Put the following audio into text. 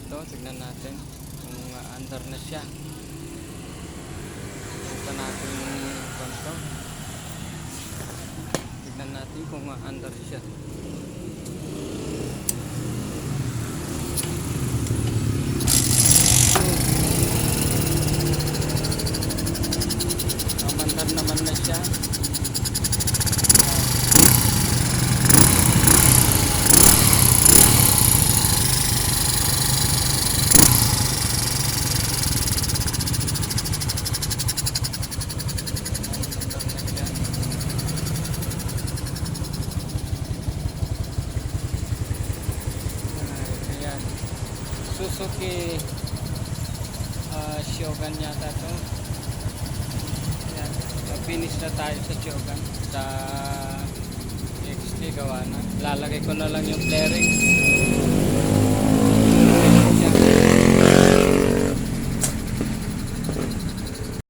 Ito, tignan natin kung under na siya. Punta natin yung konto. Tignan natin kung under siya. Mandar naman na siya. Suzuki Shogun yata to. Ayan, finish na tayo sa Shogun, sa XT gawa na. Lalagay ko na lang yung flaring.